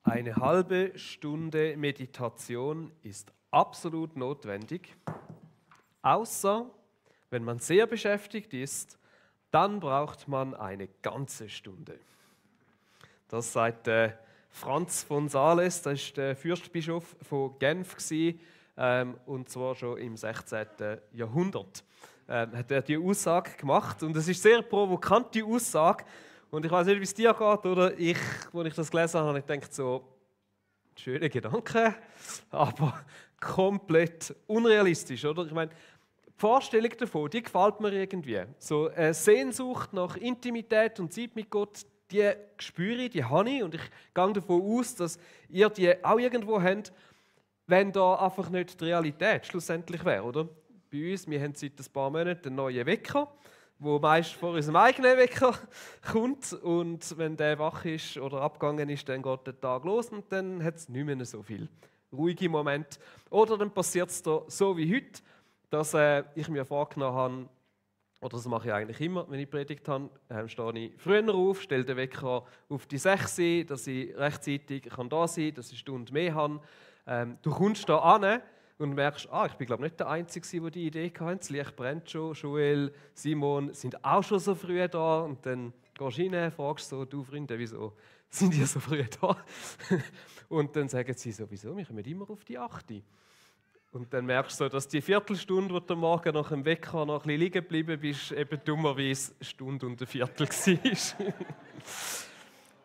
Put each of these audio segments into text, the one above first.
Eine halbe Stunde Meditation ist absolut notwendig, außer wenn man sehr beschäftigt ist, dann braucht man eine ganze Stunde. Das sagt Franz von Sales, das ist der Fürstbischof von Genf und zwar schon im 16. Jahrhundert. Hat er die Aussage gemacht und es ist eine sehr provokante Aussage. Und ich weiß nicht, wie es dir geht, oder? Als ich das gelesen habe, habe ich gedacht, so, schöne Gedanken, aber komplett unrealistisch, oder? Ich meine, die Vorstellung davon, die gefällt mir irgendwie. So eine Sehnsucht nach Intimität und Zeit mit Gott, die spüre ich, die habe ich und ich gehe davon aus, dass ihr die auch irgendwo habt, wenn da einfach nicht die Realität schlussendlich wäre, oder? Bei uns, wir haben seit ein paar Monaten einen neuen Wecker, wo meist vor unserem eigenen Wecker kommt und wenn der wach ist oder abgegangen ist, dann geht der Tag los und dann hat es nicht mehr so viel ruhige Momente. Oder dann passiert es da so wie heute, dass ich mir vorgenommen habe, oder das mache ich eigentlich immer, wenn ich Predigt habe, stehe ich früher auf, stelle den Wecker auf die 6 Uhr, dass ich rechtzeitig da sein kann, dass ich eine Stunde mehr habe. Du kommst da an und merkst, ich bin glaube nicht der Einzige, der die Idee hatte. Das Licht brennt schon. Joel, Simon sind auch schon so früh da. Und dann gehst du rein, fragst so, du Freunde, wieso sind die so früh da? Und dann sagen sie sowieso, wir kommen immer auf die 8. Und dann merkst du, dass die Viertelstunde, wo du am Morgen nach dem Wecker noch ein bisschen liegen geblieben bist, eben dummerweise eine Stunde und ein Viertel war.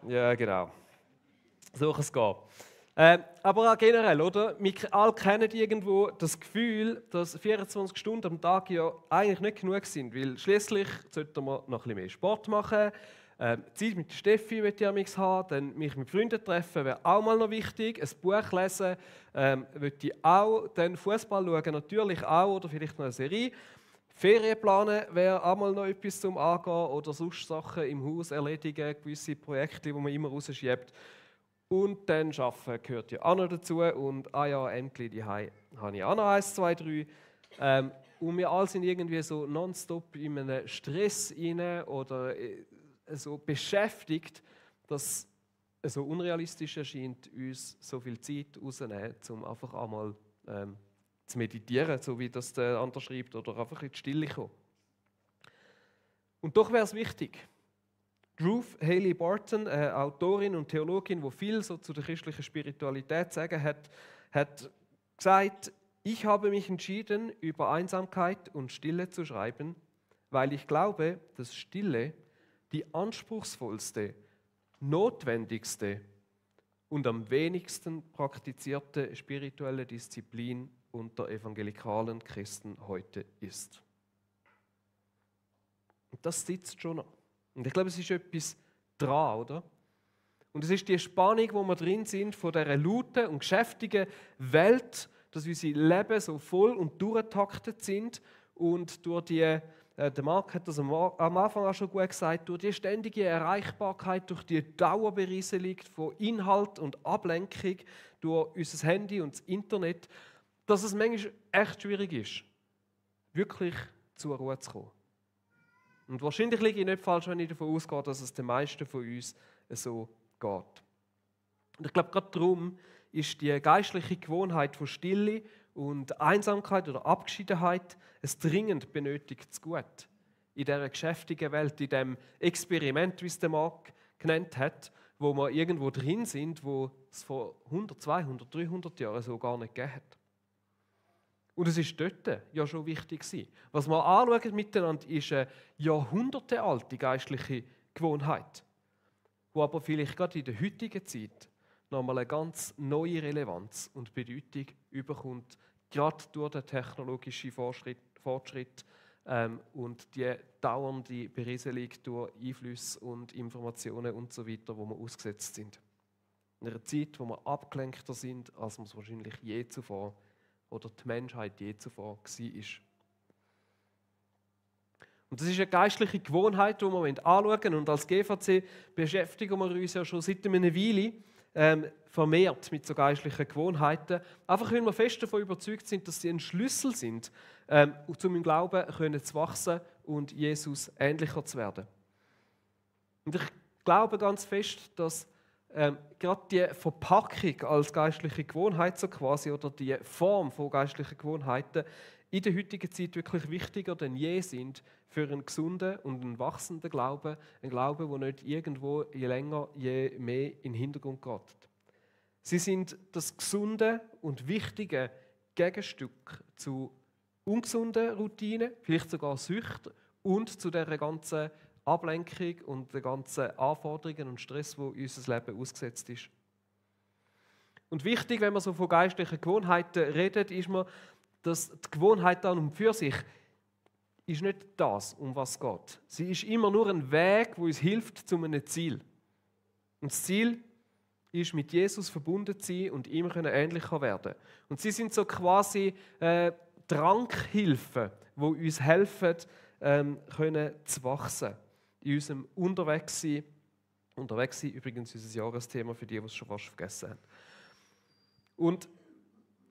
Ja, genau. So kann es gehen. Aber auch generell, oder? Wir alle kennen irgendwo das Gefühl, dass 24 Stunden am Tag ja eigentlich nicht genug sind, weil schließlich sollten wir noch ein bisschen mehr Sport machen, Zeit mit der Steffi möchte ich haben, dann mich mit Freunden treffen wäre auch mal noch wichtig, ein Buch lesen möchte ich auch, dann Fußball schauen natürlich auch oder vielleicht noch eine Serie. Ferien planen wäre auch mal noch etwas zum Angehen oder sonst Sachen im Haus erledigen, gewisse Projekte, die man immer rausschiebt. Und dann arbeiten gehört ja auch noch dazu. Und endlich die habe ich auch noch 1, 2, 3. Und wir alle sind irgendwie so nonstop in einem Stress rein oder so beschäftigt, dass es so unrealistisch erscheint, uns so viel Zeit rauszunehmen, um einfach einmal zu meditieren, so wie das der andere schreibt, oder einfach in die Stille kommen. Und doch wäre es wichtig. Ruth Haley Barton, eine Autorin und Theologin, die viel so zu der christlichen Spiritualität sagen hat gesagt, ich habe mich entschieden, über Einsamkeit und Stille zu schreiben, weil ich glaube, dass Stille die anspruchsvollste, notwendigste und am wenigsten praktizierte spirituelle Disziplin unter evangelikalen Christen heute ist. Und das sitzt schon noch. Und ich glaube, es ist etwas dran, oder? Und es ist die Spannung, wo wir drin sind, von dieser lauten und geschäftigen Welt, dass unsere Leben so voll und durchgetaktet sind und durch die, der Marc hat das am Anfang auch schon gut gesagt, durch die ständige Erreichbarkeit, durch die Dauerberieselung von Inhalt und Ablenkung, durch unser Handy und das Internet, dass es manchmal echt schwierig ist, wirklich zur Ruhe zu kommen. Und wahrscheinlich liege ich nicht falsch, wenn ich davon ausgehe, dass es den meisten von uns so geht. Und ich glaube, gerade darum ist die geistliche Gewohnheit von Stille und Einsamkeit oder Abgeschiedenheit ein dringend benötigtes Gut. In dieser geschäftigen Welt, in diesem Experiment, wie es der Marc genannt hat, wo wir irgendwo drin sind, wo es vor 100, 200, 300 Jahren so gar nicht gegeben hat. Und es ist dort ja schon wichtig gewesen. Was wir anschauen miteinander, ist eine jahrhundertealte geistliche Gewohnheit, die aber vielleicht gerade in der heutigen Zeit nochmal eine ganz neue Relevanz und Bedeutung überkommt, gerade durch den technologischen Fortschritt und die dauernde Berieselung durch Einflüsse und Informationen und so weiter, wo wir ausgesetzt sind. In einer Zeit, wo wir abgelenkter sind, als wir es wahrscheinlich je zuvor oder die Menschheit je zuvor war. Und das ist eine geistliche Gewohnheit, die wir anschauen wollen. Und als GVC beschäftigen wir uns ja schon seit einer Weile vermehrt mit so geistlichen Gewohnheiten. Einfach weil wir fest davon überzeugt sind, dass sie ein Schlüssel sind, um im Glauben zu wachsen und Jesus ähnlicher zu werden. Und ich glaube ganz fest, dass gerade die Verpackung als geistliche Gewohnheit so quasi oder die Form von geistlichen Gewohnheiten in der heutigen Zeit wirklich wichtiger denn je sind für einen gesunden und einen wachsenden Glauben. Ein Glaube, der nicht irgendwo je länger, je mehr in den Hintergrund gerät. Sie sind das gesunde und wichtige Gegenstück zu ungesunden Routinen, vielleicht sogar Süchten und zu der ganzen Ablenkung und den ganzen Anforderungen und Stress, wo unser Leben ausgesetzt ist. Und wichtig, wenn man so von geistlichen Gewohnheiten redet, ist mir, dass die Gewohnheit an und für sich ist nicht das, um was es geht. Sie ist immer nur ein Weg, wo uns hilft zu einem Ziel. Und das Ziel ist, mit Jesus verbunden zu sein und ihm ähnlicher werden. Und sie sind so quasi Drankhilfen, die uns helfen, können zu wachsen. In unserem Unterwegssein. Unterwegssein, übrigens unser Jahresthema für die es schon fast vergessen haben. Und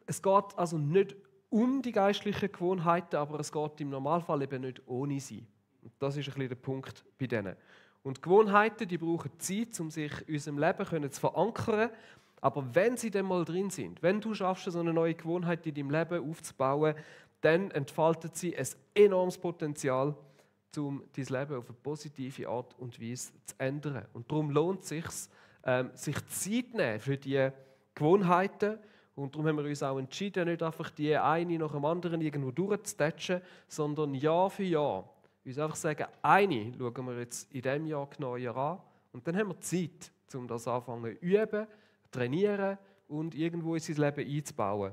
es geht also nicht um die geistlichen Gewohnheiten, aber es geht im Normalfall eben nicht ohne sie. Und das ist ein bisschen der Punkt bei denen. Und Gewohnheiten, die brauchen Zeit, um sich in unserem Leben zu verankern. Aber wenn sie dann mal drin sind, wenn du schaffst, so eine neue Gewohnheit in deinem Leben aufzubauen, dann entfaltet sie ein enormes Potenzial, um dein Leben auf eine positive Art und Weise zu ändern. Und darum lohnt es sich Zeit zu nehmen für diese Gewohnheiten. Und darum haben wir uns auch entschieden, nicht einfach die eine nach dem anderen irgendwo durchzutatschen, sondern Jahr für Jahr uns einfach sagen, eine schauen wir jetzt in diesem Jahr genauer an. Und dann haben wir Zeit, um das anfangen zu üben, trainieren und irgendwo in sein Leben einzubauen.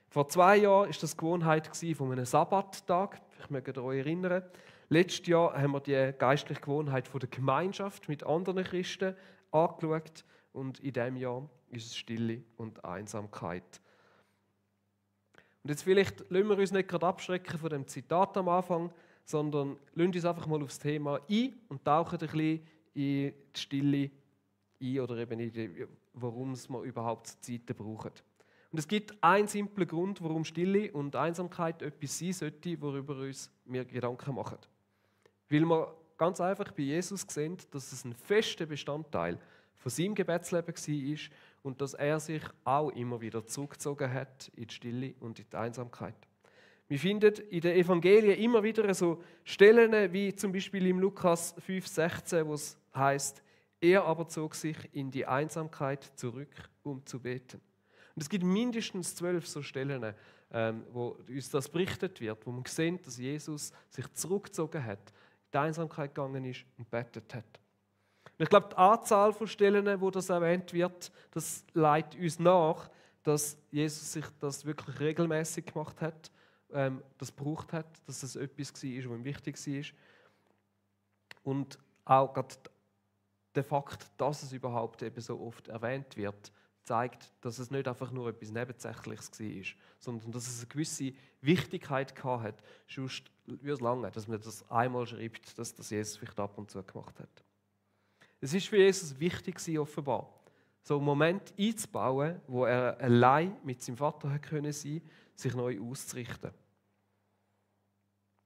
Vor 2 Jahren war das die Gewohnheit von einem Sabbattag. Ich möchte euch erinnern. Letztes Jahr haben wir die geistliche Gewohnheit von der Gemeinschaft mit anderen Christen angeschaut. Und in diesem Jahr ist es Stille und Einsamkeit. Und jetzt vielleicht lassen wir uns nicht gerade abschrecken von dem Zitat am Anfang, sondern lassen uns einfach mal aufs Thema ein und tauchen ein bisschen in die Stille ein oder eben in die, warum wir überhaupt Zeiten brauchen. Und es gibt einen simplen Grund, warum Stille und Einsamkeit etwas sein sollte, worüber wir Gedanken machen. Weil wir ganz einfach bei Jesus sehen, dass es ein fester Bestandteil von seinem Gebetsleben war und dass er sich auch immer wieder zurückgezogen hat in die Stille und in die Einsamkeit. Wir finden in den Evangelien immer wieder so Stellen, wie zum Beispiel im Lukas 5,16, wo es heißt: Er aber zog sich in die Einsamkeit zurück, um zu beten. Und es gibt mindestens 12 so Stellen, wo uns das berichtet wird, wo man sehen, dass Jesus sich zurückgezogen hat, in die Einsamkeit gegangen ist und betet hat. Und ich glaube, die Anzahl von Stellen, wo das erwähnt wird, das leitet uns nach, dass Jesus sich das wirklich regelmäßig gemacht hat, das gebraucht hat, dass es etwas war, was ihm wichtig war. Und auch gerade der Fakt, dass es überhaupt eben so oft erwähnt wird, zeigt, dass es nicht einfach nur etwas Nebensächliches war, sondern dass es eine gewisse Wichtigkeit hatte. Sonst würde es lange, dass man das einmal schreibt, dass das Jesus vielleicht ab und zu gemacht hat. Es ist für Jesus wichtig, offenbar, so einen Moment einzubauen, wo er allein mit seinem Vater sein konnte, sich neu auszurichten.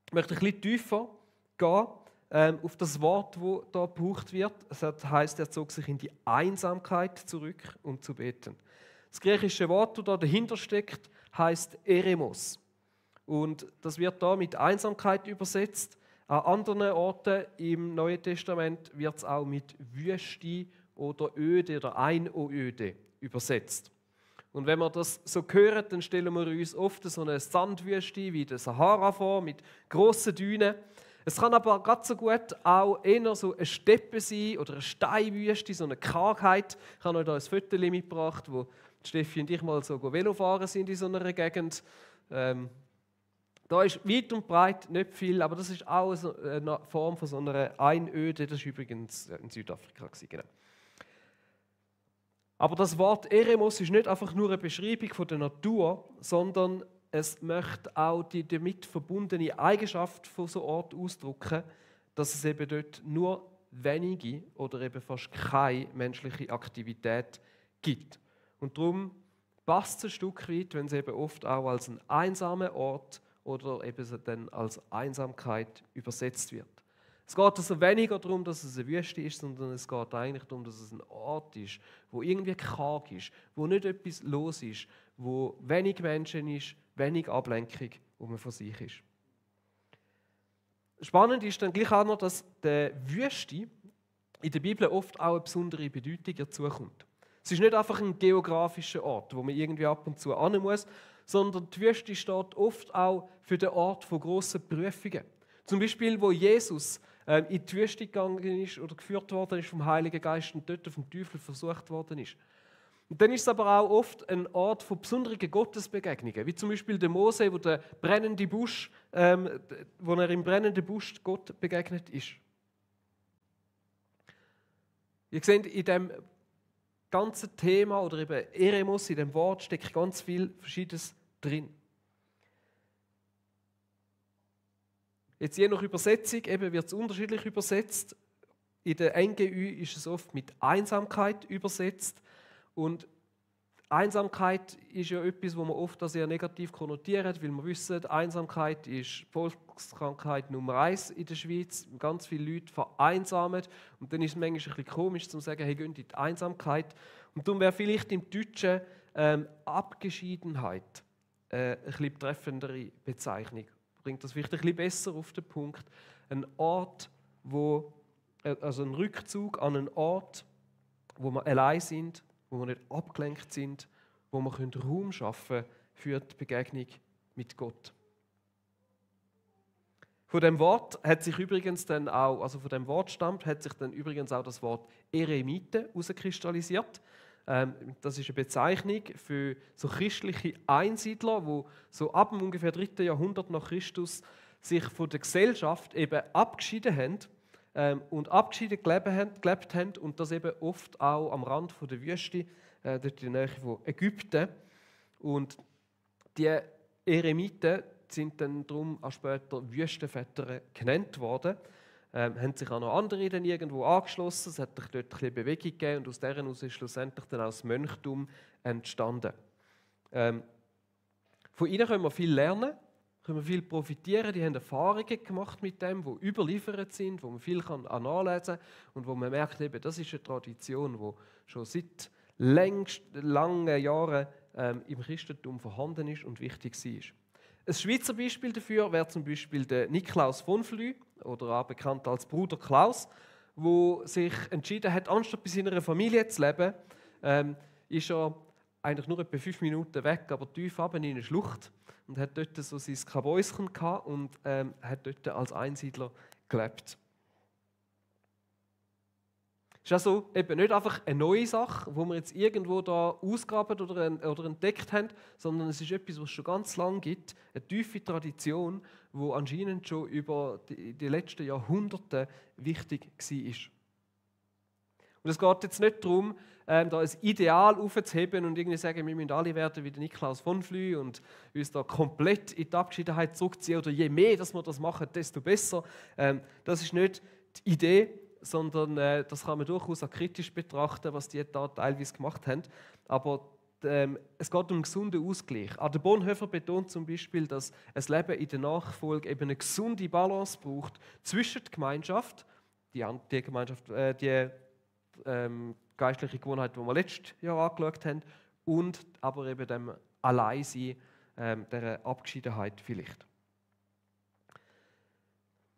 Ich möchte ein bisschen tiefer gehen auf das Wort, das hier gebraucht wird. Es heisst, er zog sich in die Einsamkeit zurück, um zu beten. Das griechische Wort, das da dahinter steckt, heisst Eremos. Und das wird da mit Einsamkeit übersetzt. An anderen Orten im Neuen Testament wird es auch mit Wüste oder Öde oder Einöde übersetzt. Und wenn wir das so hören, dann stellen wir uns oft so eine Sandwüste wie der Sahara vor, mit grossen Dünen. Es kann aber ganz so gut auch eher so eine Steppe sein oder eine Steinwüste, so eine Kargheit. Ich habe euch da ein Foto mitgebracht, wo Steffi und ich mal so Velofahren sind in so einer Gegend. Da ist weit und breit nicht viel, aber das ist auch eine Form von so einer Einöde. Das war übrigens in Südafrika. Genau. Aber das Wort Eremos ist nicht einfach nur eine Beschreibung von der Natur, sondern es möchte auch die damit verbundene Eigenschaft von so einem Ort ausdrücken, dass es eben dort nur wenige oder eben fast keine menschliche Aktivität gibt. Und darum passt es ein Stück weit, wenn es eben oft auch als ein einsamer Ort oder eben dann als Einsamkeit übersetzt wird. Es geht also weniger darum, dass es eine Wüste ist, sondern es geht eigentlich darum, dass es ein Ort ist, wo irgendwie karg ist, wo nicht etwas los ist, wo wenig Menschen ist, wenig Ablenkung, wo man von sich ist. Spannend ist dann gleich auch noch, dass der Wüste in der Bibel oft auch eine besondere Bedeutung dazukommt. Es ist nicht einfach ein geografischer Ort, wo man irgendwie ab und zu hin muss, sondern die Wüste steht oft auch für den Ort von grossen Prüfungen. Zum Beispiel, wo Jesus in die Wüste gegangen ist oder geführt worden ist vom Heiligen Geist und dort vom Teufel versucht worden ist. Und dann ist es aber auch oft ein Ort von besonderen Gottesbegegnungen, wie zum Beispiel der Mose, wo der brennende Busch, wo er im brennenden Busch Gott begegnet ist. Ihr seht, in dem ganzen Thema oder eben Eremos, in dem Wort steckt ganz viel Verschiedenes drin. Jetzt je nach Übersetzung wird es unterschiedlich übersetzt. In der NGÜ ist es oft mit Einsamkeit übersetzt. Und Einsamkeit ist ja etwas, wo man oft sehr negativ konnotiert, weil wir wissen, Einsamkeit ist Volkskrankheit Nummer 1 in der Schweiz. Ganz viele Leute vereinsamen. Und dann ist es manchmal ein bisschen komisch zu sagen, hey, geht in die Einsamkeit. Und darum wäre vielleicht im Deutschen Abgeschiedenheit eine etwas treffendere Bezeichnung. Bringt das vielleicht ein bisschen besser auf den Punkt. Ein Ort, also ein Rückzug an einen Ort, wo wir allein sind, wo wir nicht abgelenkt sind, wo wir Raum schaffen können für die Begegnung mit Gott. Von dem Wort hat sich übrigens dann auch, also von dem Wortstamm hat sich dann übrigens auch das Wort Eremite herauskristallisiert. Das ist eine Bezeichnung für so christliche Einsiedler, die so ab dem ungefähr 3. Jahrhundert nach Christus sich von der Gesellschaft eben abgeschieden haben und abgeschieden gelebt haben und das eben oft auch am Rand von der Wüste, dort in der Nähe von Ägypten. Und die Eremiten sind dann darum auch später Wüstenväter genannt worden. Haben sich auch noch andere dann irgendwo angeschlossen, es hat dort ein bisschen Bewegung gegeben und aus deren heraus ist schlussendlich dann auch das Mönchtum entstanden. Von ihnen können wir viel lernen, können wir viel profitieren, die haben Erfahrungen gemacht mit dem, die überliefert sind, wo man viel nachlesen kann und wo man merkt, eben, das ist eine Tradition, die schon seit langen Jahren im Christentum vorhanden ist und wichtig war. Ein Schweizer Beispiel dafür wäre zum Beispiel der Niklaus von Flü, oder auch bekannt als Bruder Klaus, der sich entschieden hat, anstatt bei seiner Familie zu leben, ist er eigentlich nur etwa 5 Minuten weg, aber tief runter in eine Schlucht und hat dort so sein Kabäuschen gehabt und hat dort als Einsiedler gelebt. Es ist also eben nicht einfach eine neue Sache, die wir jetzt irgendwo da ausgraben oder entdeckt haben, sondern es ist etwas, was es schon ganz lange gibt, eine tiefe Tradition, die anscheinend schon über die letzten Jahrhunderte wichtig war. Und es geht jetzt nicht darum, da ein Ideal aufzuheben und irgendwie sagen, wir müssen alle werden wie der Niklaus von Flü und uns da komplett in die Abgeschiedenheit zurückziehen oder je mehr, dass wir das machen, desto besser. Das ist nicht die Idee, sondern das kann man durchaus auch kritisch betrachten, was die da teilweise gemacht haben. Aber es geht um einen gesunden Ausgleich. Auch der Bonhoeffer betont zum Beispiel, dass ein Leben in der Nachfolge eben eine gesunde Balance braucht zwischen der Gemeinschaft, die geistliche Gewohnheit, die wir letztes Jahr angeschaut haben, und aber eben dem Alleinsein, dieser Abgeschiedenheit vielleicht.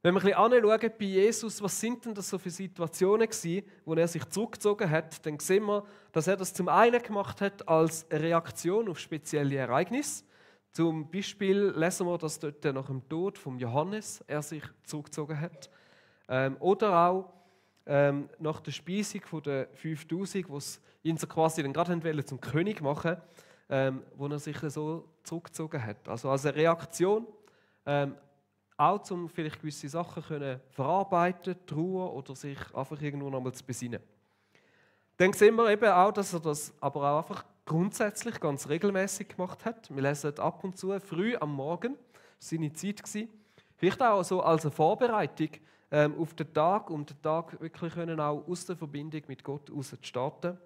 Wenn wir ein bisschen anschauen bei Jesus, was sind denn das so für Situationen gewesen, wo er sich zurückgezogen hat, dann sehen wir, dass er das zum einen gemacht hat als Reaktion auf spezielle Ereignisse. Zum Beispiel lesen wir, dass dort nach dem Tod von Johannes er sich zurückgezogen hat. Oder auch nach der Speisung der 5000, wo sie ihn so quasi dann gerade zum König machen wollten, wo er sich so zurückgezogen hat. Also als eine Reaktion, auch um vielleicht gewisse Sachen können verarbeiten, trauen oder sich einfach irgendwo nochmal zu besinnen. Dann sehen wir eben auch, dass er das aber auch einfach grundsätzlich ganz regelmäßig gemacht hat. Wir lesen ab und zu früh am Morgen, das war seine Zeit. Vielleicht auch so als eine Vorbereitung auf den Tag, um den Tag wirklich können auch aus der Verbindung mit Gott heraus zu starten.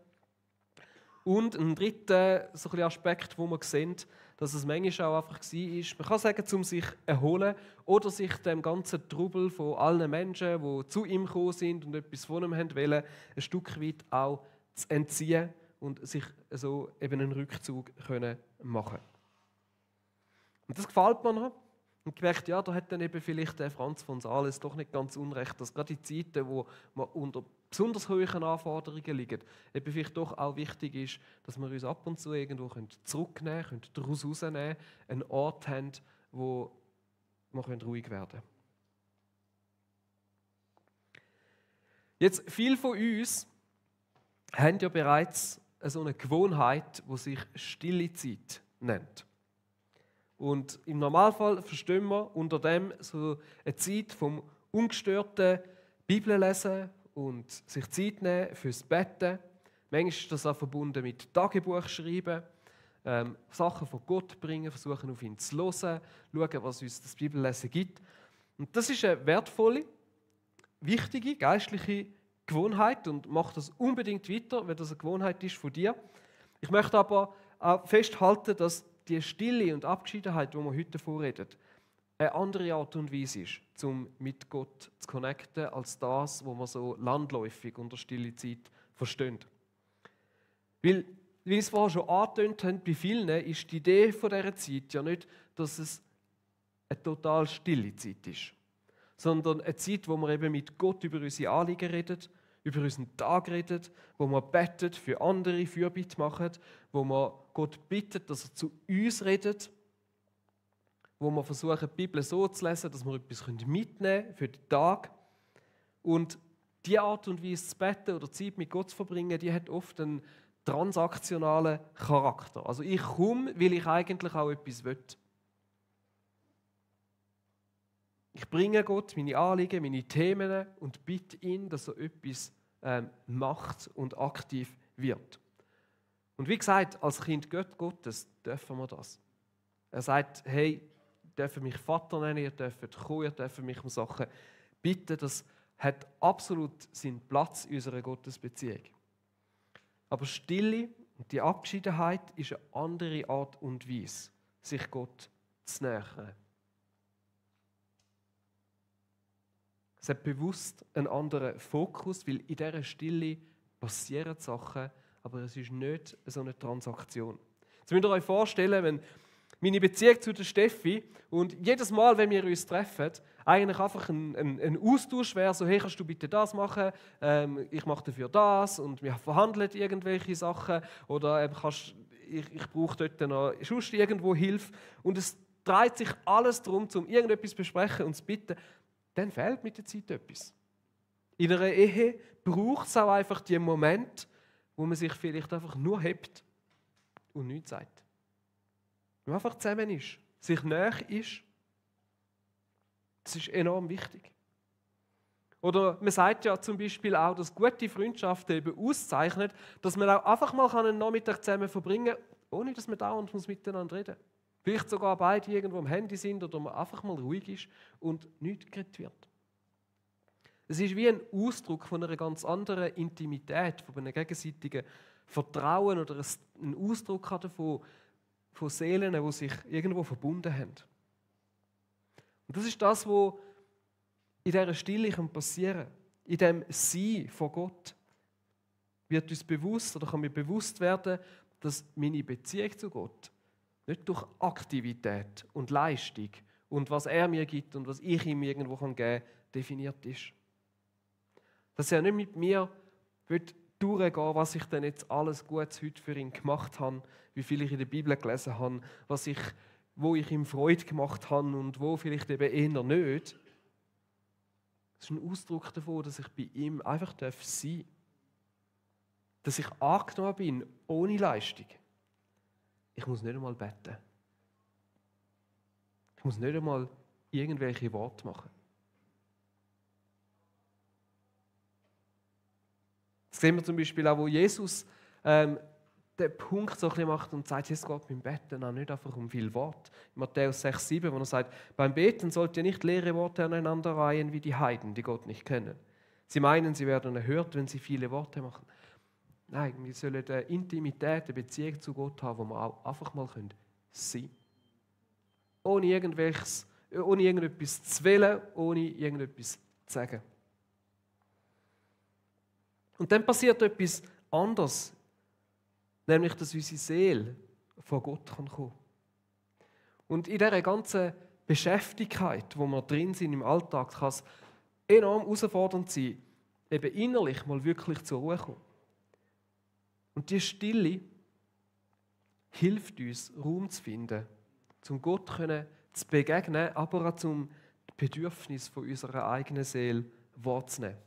Und ein dritter so ein Aspekt, wo wir sehen, dass es manchmal auch einfach war, man kann sagen, um sich zu erholen oder sich dem ganzen Trubel von allen Menschen, die zu ihm gekommen sind und etwas von ihm wollen, ein Stück weit auch zu entziehen und sich so eben einen Rückzug können machen. Und das gefällt mir noch. Und gemerkt, ja, da hat dann eben vielleicht der Franz von Sales doch nicht ganz unrecht, dass gerade die Zeiten, wo man unter besonders hohen Anforderungen liegen, eben vielleicht doch auch wichtig ist, dass wir uns ab und zu irgendwo zurücknehmen können, daraus rausnehmen, einen Ort haben, wo wir ruhig werden können. Jetzt, viele von uns haben ja bereits so eine Gewohnheit, die sich stille Zeit nennt. Und im Normalfall verstehen wir unter dem so eine Zeit vom ungestörten Bibellesen und sich Zeit nehmen fürs Betten. Manchmal ist das auch verbunden mit Tagebuch schreiben, Sachen von Gott bringen, versuchen auf ihn zu hören, schauen, was uns das Bibellesen gibt. Und das ist eine wertvolle, wichtige, geistliche Gewohnheit und mach das unbedingt weiter, wenn das eine Gewohnheit ist von dir. Ich möchte aber auch festhalten, dass die Stille und Abgeschiedenheit, die wir heute vorreden, eine andere Art und Weise ist, um mit Gott zu connecten, als das, was man so landläufig unter stille Zeit versteht. Weil, wie ich es vorher schon angetönt habe, bei vielen ist die Idee von dieser Zeit ja nicht, dass es eine total stille Zeit ist, sondern eine Zeit, wo wir eben mit Gott über unsere Anliegen reden, über unseren Tag reden, wo wir beten, für andere Fürbitte machen, wo wir Gott bittet, dass er zu uns redet, wo wir versuchen, die Bibel so zu lesen, dass wir etwas mitnehmen können für den Tag. Und diese Art und Weise zu beten oder Zeit mit Gott zu verbringen, die hat oft einen transaktionalen Charakter. Also ich komme, weil ich eigentlich auch etwas will. Ich bringe Gott meine Anliegen, meine Themen und bitte ihn, dass er etwas macht und aktiv wird. Und wie gesagt, als Kind Gottes dürfen wir das. Er sagt, hey, ihr dürft mich Vater nennen, ihr dürft kommen, ihr dürft mich um Sachen bitten. Das hat absolut seinen Platz in unserer Gottesbeziehung. Aber Stille und die Abgeschiedenheit ist eine andere Art und Weise, sich Gott zu nähern. Es hat bewusst einen anderen Fokus, weil in dieser Stille passieren Sachen, aber es ist nicht so eine Transaktion. Jetzt müsst ihr euch vorstellen, wenn meine Beziehung zu der Steffi und jedes Mal, wenn wir uns treffen, eigentlich einfach ein Austausch wäre, so hey, kannst du bitte das machen, ich mache dafür das und wir verhandeln irgendwelche Sachen oder ich brauche dort noch sonst irgendwo Hilfe und es dreht sich alles darum, um irgendetwas zu besprechen und zu bitten, dann fehlt mit der Zeit etwas. In einer Ehe braucht es auch einfach die Momente, wo man sich vielleicht einfach nur hebt und nichts sagt. Wenn man einfach zusammen ist, sich nahe ist, das ist enorm wichtig. Oder man sagt ja zum Beispiel auch, dass gute Freundschaften eben auszeichnet, dass man auch einfach mal einen Nachmittag zusammen verbringen kann, ohne dass man dauernd miteinander reden muss. Vielleicht sogar beide irgendwo am Handy sind oder man einfach mal ruhig ist und nichts geredet wird. Es ist wie ein Ausdruck von einer ganz anderen Intimität, von einem gegenseitigen Vertrauen oder ein Ausdruck davon, von Seelen, die sich irgendwo verbunden haben. Und das ist das, was in dieser Stille passieren kann. In dem Sein von Gott wird uns bewusst oder kann mir bewusst werden, dass meine Beziehung zu Gott nicht durch Aktivität und Leistung und was er mir gibt und was ich ihm irgendwo geben kann, definiert ist. Dass er nicht mit mir durchgehen, was ich denn jetzt alles Gutes heute für ihn gemacht habe, wie viel ich in der Bibel gelesen habe, wo ich ihm Freude gemacht habe und wo vielleicht eben eher nicht. Das ist ein Ausdruck davon, dass ich bei ihm einfach sein darf. Dass ich angenommen bin, ohne Leistung. Ich muss nicht einmal beten. Ich muss nicht einmal irgendwelche Worte machen. Das sehen wir zum Beispiel auch, wo Jesus den Punkt so ein bisschen macht und sagt, es geht beim Beten auch nicht einfach um viel Wort. In Matthäus 6,7, wo er sagt, beim Beten sollt ihr nicht leere Worte aneinander reihen wie die Heiden, die Gott nicht kennen. Sie meinen, sie werden erhört, wenn sie viele Worte machen. Nein, wir sollen eine Intimität, eine Beziehung zu Gott haben, wo wir auch einfach mal sein. Ohne irgendetwas zu wählen, ohne irgendetwas zu sagen. Und dann passiert etwas anderes, nämlich, dass unsere Seele von Gott kommen kann. Und in dieser ganzen Beschäftigkeit, wo wir drin sind im Alltag, kann es enorm herausfordernd sein, eben innerlich mal wirklich zur Ruhe zu kommen. Und die Stille hilft uns, Raum zu finden, zum Gott zu begegnen, aber auch zum Bedürfnis von unserer eigenen Seele wahrzunehmen.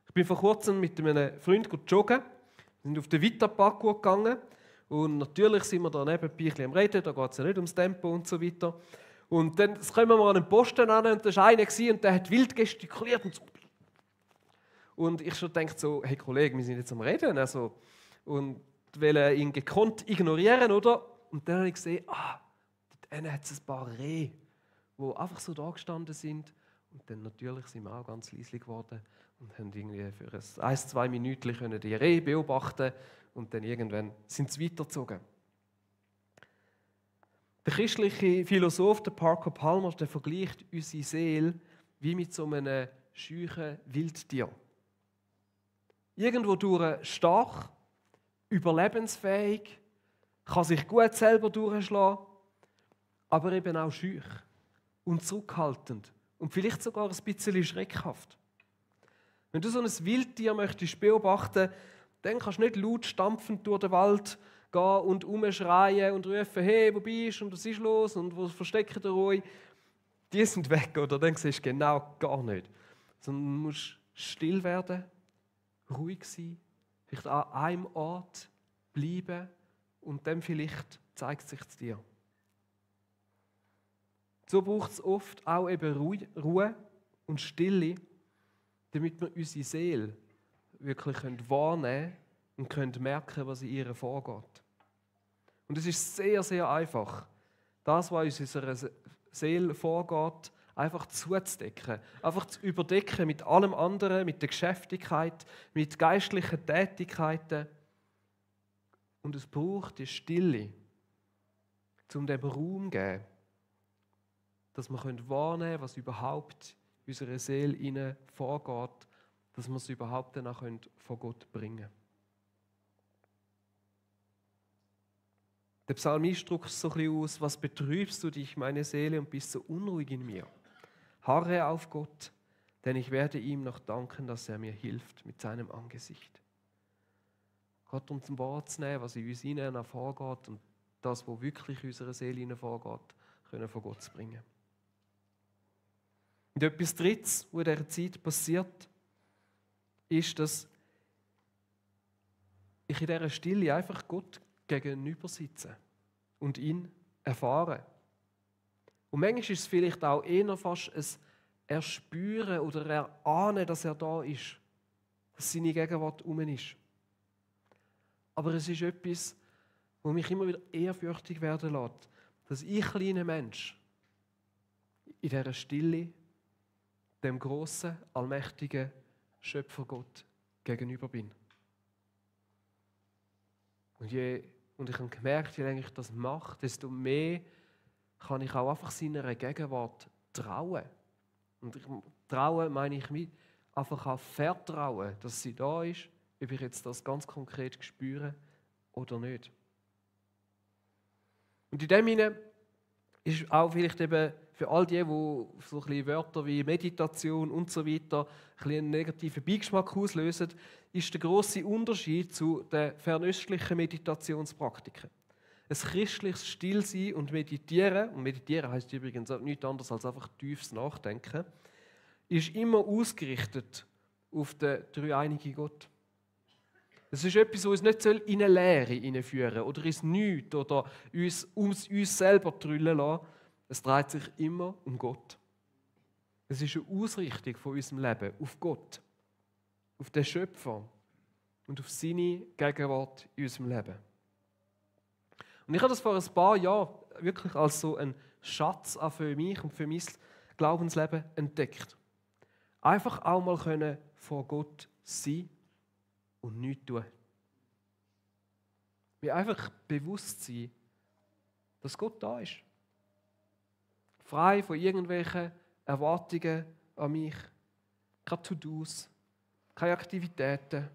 Ich bin vor kurzem mit einem Freund joggen. Wir sind auf den Vita-Parcours gegangen. Und natürlich sind wir da nebenbei ein bisschen am Reden, da geht es ja nicht ums Tempo und so weiter. Und dann kommen wir an einen Posten an und da war einer und der hat wild gestikuliert und so. Und ich schon dachte so, hey Kollege, wir sind jetzt am Reden. Also, und wollte ihn gekonnt ignorieren, oder? Und dann habe ich gesehen, dort hat es ein paar Rehe, die einfach so da gestanden sind. Und dann natürlich sind wir auch ganz leise geworden und haben irgendwie für 1-2 Minuten die Rehe beobachten und dann irgendwann sind sie weitergezogen. Der christliche Philosoph, der Parker Palmer, der vergleicht unsere Seele wie mit so einem scheuchen Wildtier. Irgendwo durch stark, überlebensfähig, kann sich gut selber durchschlagen, aber eben auch schüch und zurückhaltend und vielleicht sogar ein bisschen schreckhaft. Wenn du so ein Wildtier möchtest beobachten, dann kannst du nicht laut stampfend durch den Wald gehen und umschreien und rufen, hey, wo bist du und was ist los und wo versteckt ihr euch? Die sind weg, oder? Dann siehst du genau gar nicht. Sondern du musst still werden, ruhig sein, vielleicht an einem Ort bleiben und dann vielleicht zeigt es sich zu dir. So braucht es oft auch eben Ruhe und Stille, damit wir unsere Seele wirklich wahrnehmen und merken, was in ihr vorgeht. Und es ist sehr, sehr einfach, das, was in unserer Seele vorgeht, einfach zuzudecken, einfach zu überdecken mit allem anderen, mit der Geschäftigkeit, mit geistlichen Tätigkeiten. Und es braucht die Stille, um dem Raum zu geben, dass wir wahrnehmen können, was überhaupt in unserer Seele vorgeht, dass wir es überhaupt dann auch vor Gott bringen können. Der Psalmist drückt so ein bisschen aus: Was betrübst du dich, meine Seele, und bist so unruhig in mir? Harre auf Gott, denn ich werde ihm noch danken, dass er mir hilft mit seinem Angesicht. Gott uns wahrzunehmen, was in uns hinein vorgeht und das, was wirklich in unserer Seele hinein vorgeht, können vor Gott zu bringen. Und etwas Drittes, was in dieser Zeit passiert, ist, dass ich in dieser Stille einfach Gott gegenüber sitze und ihn erfahre. Und manchmal ist es vielleicht auch eher fast ein Erspüren oder Erahnen, dass er da ist, dass seine Gegenwart um ist. Aber es ist etwas, wo mich immer wieder ehrfürchtig werden lässt, dass ich, kleiner Mensch, in dieser Stille dem grossen, allmächtigen Schöpfer Gott gegenüber bin. Und ich habe gemerkt, je länger ich das mache, desto mehr kann ich auch einfach seiner Gegenwart trauen. Und trauen meine ich mit einfach auch vertrauen, dass sie da ist, ob ich jetzt das ganz konkret spüre oder nicht. Und in dem Sinne ist auch vielleicht eben für all die so ein bisschen Wörter wie Meditation und so weiter ein bisschen einen negativen Beigeschmack auslösen, ist der grosse Unterschied zu den fernöstlichen Meditationspraktiken. Ein christliches Stillsein und Meditieren heisst übrigens nichts anderes als einfach tiefes Nachdenken, ist immer ausgerichtet auf den dreieinigen Gott. Es ist etwas, das uns nicht in eine Leere hineinführen oder ins Nichts oder uns selber trüllen lassen. Es dreht sich immer um Gott. Es ist eine Ausrichtung von unserem Leben auf Gott, auf den Schöpfer und auf seine Gegenwart in unserem Leben. Und ich habe das vor ein paar Jahren wirklich als so einen Schatz auch für mich und für mein Glaubensleben entdeckt. Einfach auch mal vor Gott sein und nichts tun. Mir einfach bewusst sein, dass Gott da ist. Frei von irgendwelchen Erwartungen an mich. Keine To-Dos, keine Aktivitäten.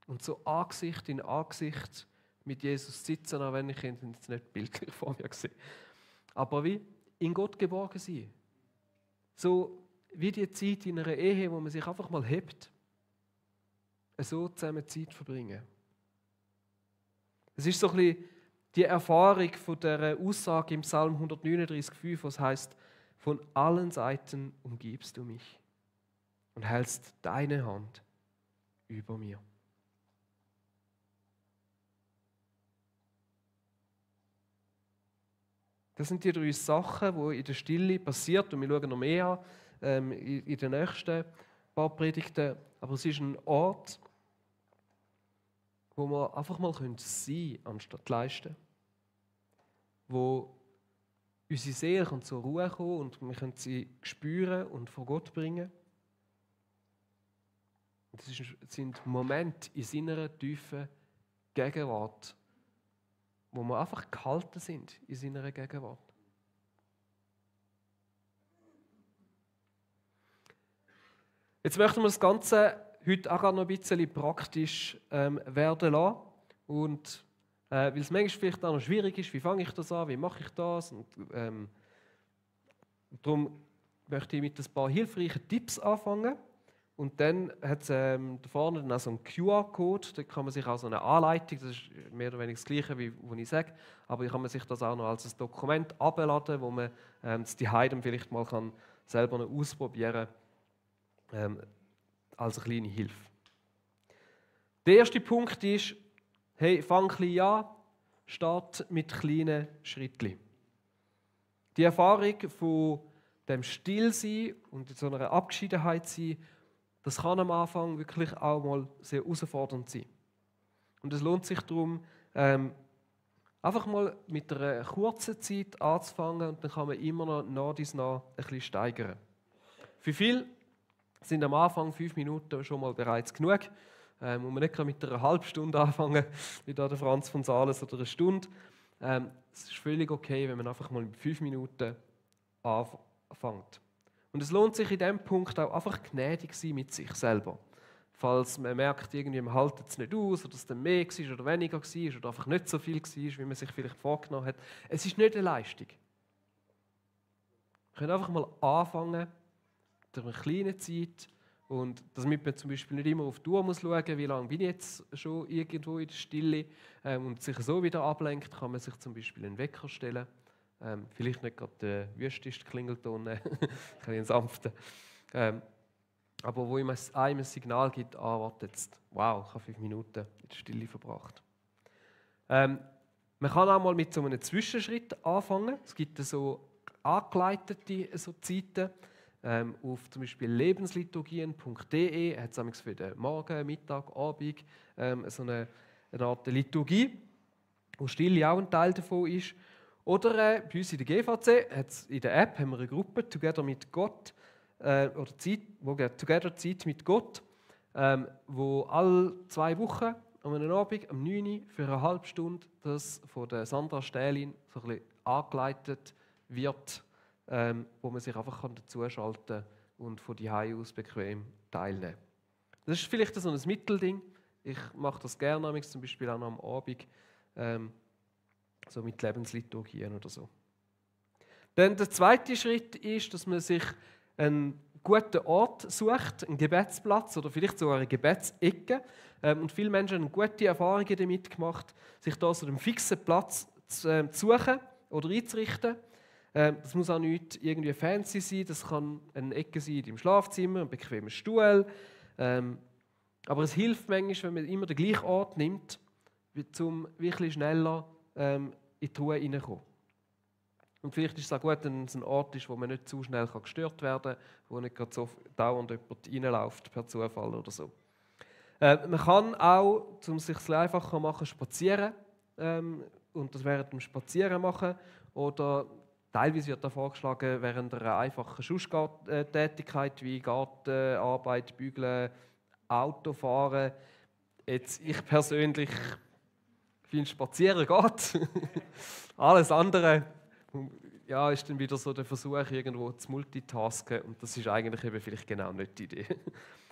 Und so Angesicht in Angesicht mit Jesus sitzen, auch wenn ich ihn jetzt nicht bildlich vor mir sehe. Aber wie in Gott geborgen sein. So wie die Zeit in einer Ehe, wo man sich einfach mal hebt. So zusammen Zeit verbringen. Es ist so ein bisschen die Erfahrung von der Aussage im Psalm 139,5, was heißt: Von allen Seiten umgibst du mich und hältst deine Hand über mir. Das sind die 3 Sachen, die in der Stille passiert, und wir schauen noch mehr an in den nächsten paar Predigten. Aber es ist ein Ort, wo wir einfach mal sein können, anstatt leisten. Wo unsere Seele zur Ruhe kommen und wir können sie spüren und vor Gott bringen. Und das sind Momente in seiner tiefen Gegenwart, wo wir einfach gehalten sind in seiner Gegenwart. Jetzt möchten wir das Ganze heute auch noch ein bisschen praktisch werden lassen. Und weil es manchmal vielleicht auch noch schwierig ist, wie fange ich das an, wie mache ich das? Und darum möchte ich mit ein paar hilfreichen Tipps anfangen. Und dann hat es da vorne dann auch so einen QR-Code, da kann man sich auch so eine Anleitung, das ist mehr oder weniger das Gleiche, wie ich sage, aber ich kann man sich das auch noch als ein Dokument abladen, wo man das daheim vielleicht mal kann selber noch ausprobieren kann, als eine kleine Hilfe. Der erste Punkt ist, hey, fang klein an, start mit kleinen Schritten. Die Erfahrung von dem Stillsein und so einer Abgeschiedenheit sein, das kann am Anfang wirklich auch mal sehr herausfordernd sein. Und es lohnt sich darum, einfach mal mit einer kurzen Zeit anzufangen, und dann kann man immer noch nach dies nach ein bisschen steigern. Für viele sind am Anfang 5 Minuten schon mal bereits genug. Und man nicht mit einer halben Stunde anfangen, wie da der Franz von Sales, oder eine Stunde. Es ist völlig okay, wenn man einfach mal mit 5 Minuten anfängt. Und es lohnt sich in diesem Punkt auch einfach gnädig sein mit sich selber. Falls man merkt, irgendwie man hält es nicht aus, oder es dann mehr war oder weniger war, oder einfach nicht so viel war, wie man sich vielleicht vorgenommen hat. Es ist nicht eine Leistung. Wir können einfach mal anfangen, durch eine kleine Zeit, und damit man zum Beispiel nicht immer auf die Uhr muss schauen, wie lange bin ich jetzt schon irgendwo in der Stille, und sich so wieder ablenkt, kann man sich zum Beispiel einen Wecker stellen. Vielleicht nicht gerade der wüsteste Klingelton, einen sanften. Aber wo einem ein Signal gibt, warte jetzt, wow, ich habe 5 Minuten in der Stille verbracht. Man kann auch mal mit so einem Zwischenschritt anfangen. Es gibt so angeleitete Zeiten. Auf zum Beispiel lebensliturgien.de hat es für den Morgen, Mittag, Abend so eine Art Liturgie, wo Stille auch ein Teil davon ist. Oder bei uns in der GVC hat's in der App haben wir eine Gruppe Together mit Gott, oder Together Zeit mit Gott, wo alle 2 Wochen am Abend, am 9 Uhr, für eine halbe Stunde das von der Sandra Stählin so ein bisschen angeleitet wird, wo man sich einfach dazuschalten kann und von die Hause aus bequem teilnehmen. Das ist vielleicht so ein Mittelding. Ich mache das gerne, zum Beispiel auch noch am Abend, so mit Lebensliturgien oder so. Dann der zweite Schritt ist, dass man sich einen guten Ort sucht, einen Gebetsplatz oder vielleicht sogar eine Gebetsecke. Und viele Menschen haben gute Erfahrungen damit gemacht, sich da so einen fixen Platz zu suchen oder einzurichten. Das muss auch nicht irgendwie fancy sein, das kann eine Ecke sein im Schlafzimmer, ein bequemer Stuhl. Aber es hilft manchmal, wenn man immer den gleichen Ort nimmt, um wirklich schneller in die Ruhe hineinzukommen. Und vielleicht ist es auch gut, wenn es ein Ort ist, wo man nicht zu schnell gestört werden kann, wo nicht gerade so dauernd jemand reinläuft per Zufall oder so. Man kann auch, um es sich einfacher zu machen, spazieren und das während dem Spazieren machen, oder teilweise wird da vorgeschlagen, während einer einfachen Tätigkeit wie Gartenarbeit, Bügeln, Autofahren. Jetzt, ich persönlich viel spazieren geht. Alles andere ja, ist dann wieder so der Versuch, irgendwo zu multitasken. Und das ist eigentlich eben vielleicht genau nicht die Idee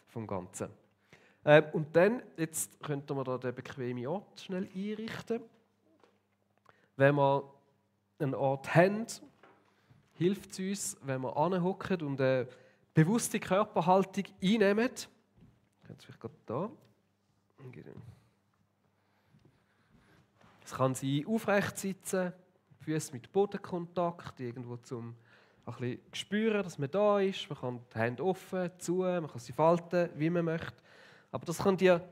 vom Ganzen. Und dann, jetzt könnten wir da den bequemen Ort schnell einrichten. Wenn wir einen Ort haben, hilft es uns, wenn wir anhocken und eine bewusste Körperhaltung einnehmen. Könnt ihr vielleicht gerade da. Es kann sein, aufrecht sitzen, Füße mit Bodenkontakt, irgendwo zum ein bisschen spüren, dass man da ist. Man kann die Hände offen, zu, man kann sie falten, wie man möchte. Aber das kann dir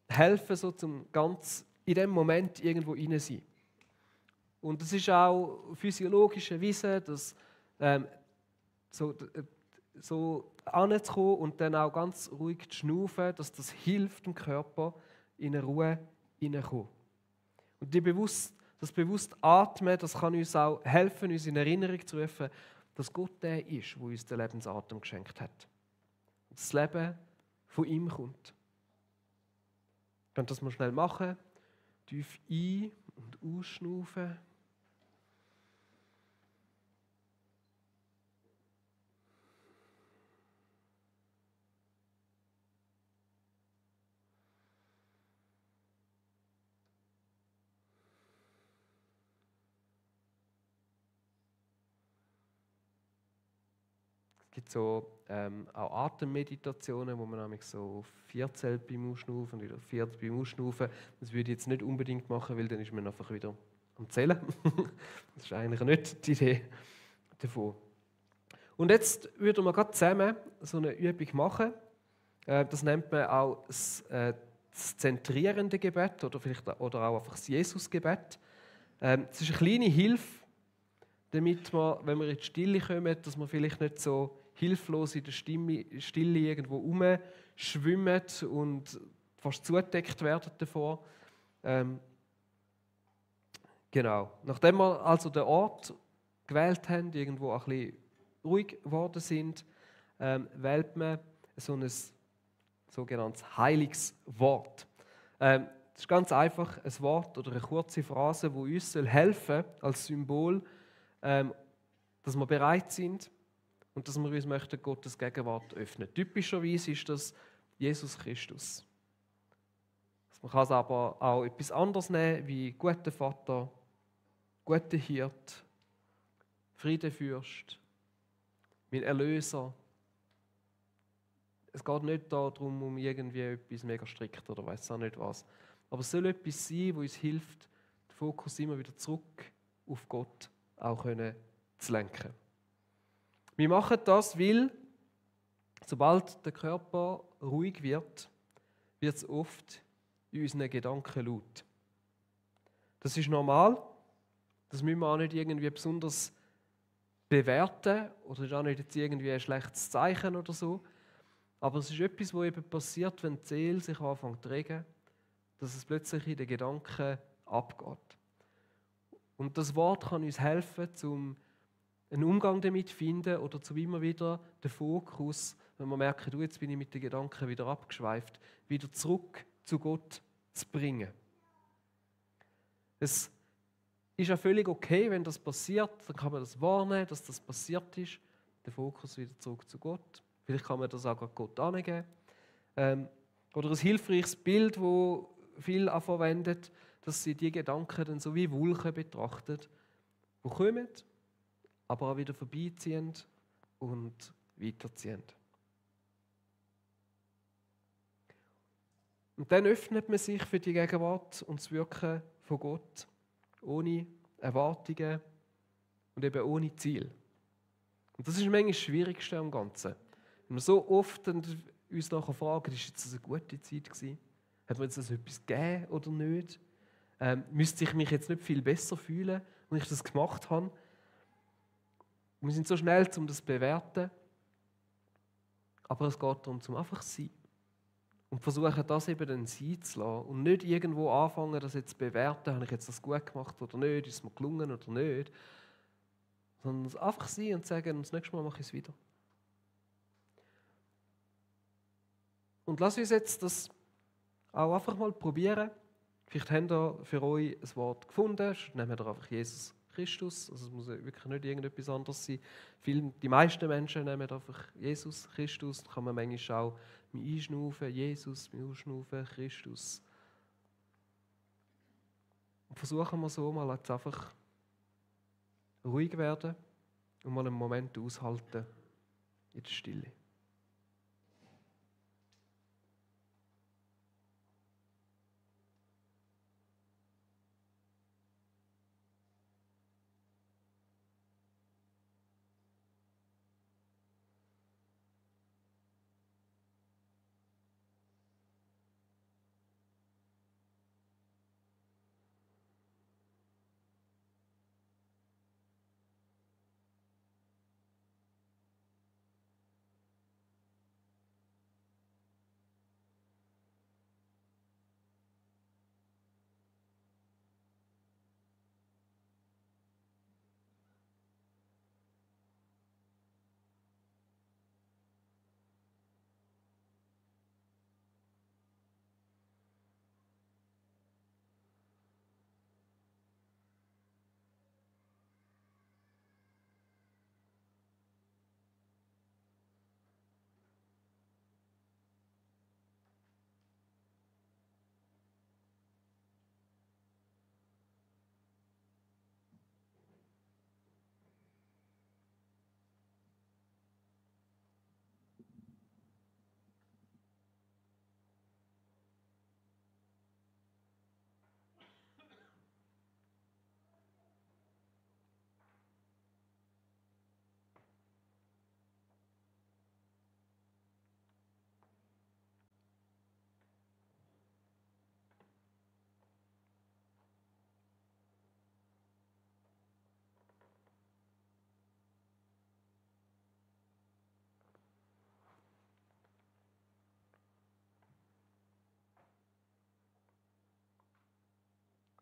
helfen, so zum ganz in dem Moment irgendwo rein sein. Und es ist auch physiologisch erwiesen, dass so anzukommen und dann auch ganz ruhig zu schnaufen, dass das hilft dem Körper in eine Ruhe hineinzukommen. Und das bewusste Atmen, das kann uns auch helfen, uns in Erinnerung zu rufen, dass Gott der ist, der uns den Lebensatem geschenkt hat. Und das Leben von ihm kommt. Wir können das mal schnell machen. Tief ein- und ausschnaufen. Es gibt so auch Atemmeditationen, wo man nämlich so 4 zählt beim Ausschnaufen und wieder 4 beim Ausschnaufen. Das würde ich jetzt nicht unbedingt machen, weil dann ist man einfach wieder am Zählen. Das ist eigentlich nicht die Idee davon. Und jetzt würden wir gerade zusammen so eine Übung machen. Das nennt man auch das zentrierende Gebet oder auch einfach das Jesusgebet. Es ist eine kleine Hilfe, damit wir, wenn wir in die Stille kommen, dass wir vielleicht nicht so hilflos in der Stille irgendwo rumschwimmen und fast zugedeckt werden davor. Genau. Nachdem wir also den Ort gewählt haben, irgendwo ein bisschen ruhig geworden sind, wählt man so ein sogenanntes heiliges Wort. Das ist ganz einfach ein Wort oder eine kurze Phrase, die uns helfen soll, als Symbol, dass wir bereit sind und dass wir uns möchten, Gottes Gegenwart öffnen. Typischerweise ist das Jesus Christus. Man kann es aber auch etwas anderes nehmen, wie guter Vater, guter Hirt, Friedefürst, mein Erlöser. Es geht nicht darum, um irgendwie etwas mega strikt oder weiß auch nicht was. Aber es soll etwas sein, das uns hilft, den Fokus immer wieder zurück auf Gott auch zu lenken. Wir machen das, weil sobald der Körper ruhig wird, wird es oft in unseren Gedanken laut. Das ist normal. Das müssen wir auch nicht irgendwie besonders bewerten oder ist auch nicht jetzt irgendwie ein schlechtes Zeichen oder so. Aber es ist etwas, was eben passiert, wenn die Seele sich anfängt zu regen, dass es plötzlich in den Gedanken abgeht. Und das Wort kann uns helfen, um einen Umgang damit zu finden oder zum immer wieder den Fokus, wenn wir merken, du, jetzt bin ich mit den Gedanken wieder abgeschweift, wieder zurück zu Gott zu bringen. Es ist ja völlig okay, wenn das passiert, dann kann man das wahrnehmen, dass das passiert ist, den Fokus wieder zurück zu Gott. Vielleicht kann man das auch Gott angeben. Oder ein hilfreiches Bild, das viele auch verwenden, dass sie die Gedanken dann so wie Wolken betrachten, die kommen, aber auch wieder vorbeiziehen und weiterziehen. Und dann öffnet man sich für die Gegenwart und das Wirken von Gott, ohne Erwartungen und eben ohne Ziel. Und das ist manchmal das Schwierigste am Ganzen. Wenn wir so oft uns nachher fragen, ist jetzt eine gute Zeit gewesen? Hat mir jetzt das etwas gegeben oder nicht? Müsste ich mich jetzt nicht viel besser fühlen, wenn ich das gemacht habe? Und wir sind so schnell, um das zu bewerten. Aber es geht darum, zum einfach sein. Und versuchen, das eben dann sein zu lassen. Und nicht irgendwo anfangen, das jetzt zu bewerten, habe ich jetzt das gut gemacht oder nicht, ist es mir gelungen oder nicht. Sondern einfach sein und sagen, das nächste Mal mache ich es wieder. Und lass uns jetzt das auch einfach mal probieren. Vielleicht habt ihr für euch ein Wort gefunden, nehmt ihr einfach Jesus Christus, also es muss wirklich nicht irgendetwas anderes sein. Die meisten Menschen nehmen einfach Jesus Christus, da kann man manchmal auch mit einschnaufen, Jesus, mit ausschnaufen, Christus. Und versuchen wir so mal jetzt einfach ruhig werden und mal einen Moment aushalten in der Stille.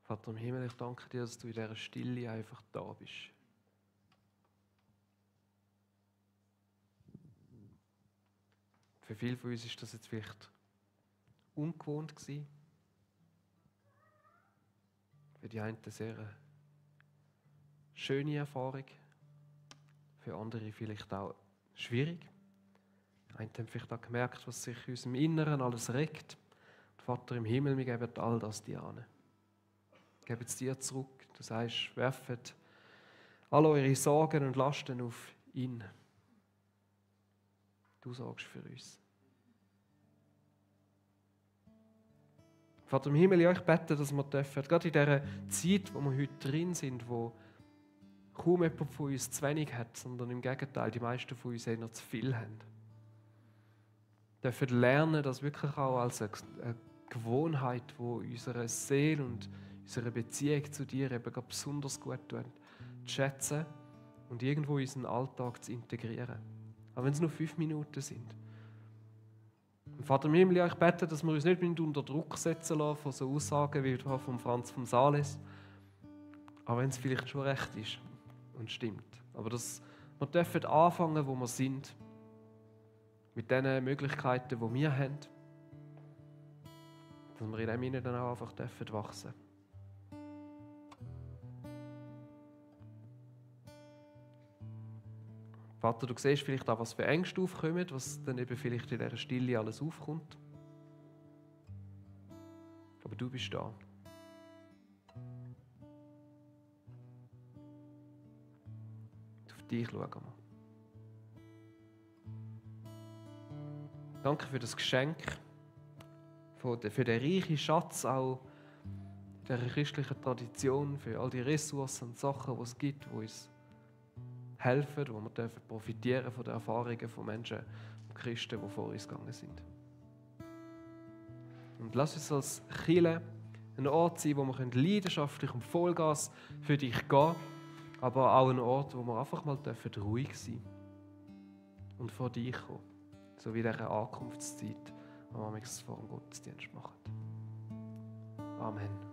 Vater im Himmel, ich danke dir, dass du in dieser Stille einfach da bist. Für viele von uns ist das jetzt vielleicht ungewohnt gewesen. Für die einen eine sehr schöne Erfahrung, für andere vielleicht auch schwierig. Die einen haben vielleicht auch gemerkt, was sich in unserem Inneren alles regt. Und Vater im Himmel, wir geben all das dir an. Wir geben es dir zurück. Du sagst, werft alle eure Sorgen und Lasten auf ihn. Du sorgst für uns. Vater im Himmel, ja, ich bete, dass wir dürfen, gerade in dieser Zeit, wo wir heute drin sind, wo kaum jemand von uns zu wenig hat, sondern im Gegenteil, die meisten von uns eher zu viel haben. Wir dürfen lernen, das wirklich auch als eine Gewohnheit, die unsere Seele und unsere Beziehung zu dir eben besonders gut tun, zu schätzen und irgendwo in unseren Alltag zu integrieren. Auch wenn es nur 5 Minuten sind. Und Vater im Himmel, ja, ich bete, dass wir uns nicht unter Druck setzen lassen von so Aussagen wie von Franz vom Sales. Auch wenn es vielleicht schon recht ist und stimmt. Aber dass wir dürfen anfangen, wo wir sind. Mit den Möglichkeiten, die wir haben. Dass wir in dem Sinne dann auch einfach dürfen wachsen. Vater, du siehst vielleicht auch, was für Ängste aufkommen, was dann eben vielleicht in dieser Stille alles aufkommt. Aber du bist da. Auf dich schauen wir. Danke für das Geschenk, für den reichen Schatz auch dieser christlichen Tradition, für all die Ressourcen und Sachen, die es gibt, die uns helfen, wo wir profitieren von den Erfahrungen von Menschen und Christen, die vor uns gegangen sind. Und lass uns als Kirche ein Ort sein, wo wir leidenschaftlich und Vollgas für dich gehen können, aber auch ein Ort, wo wir einfach mal ruhig sein dürfen und vor dich kommen, so wie in dieser Ankunftszeit, wo wir es vor dem Gottesdienst machen. Amen.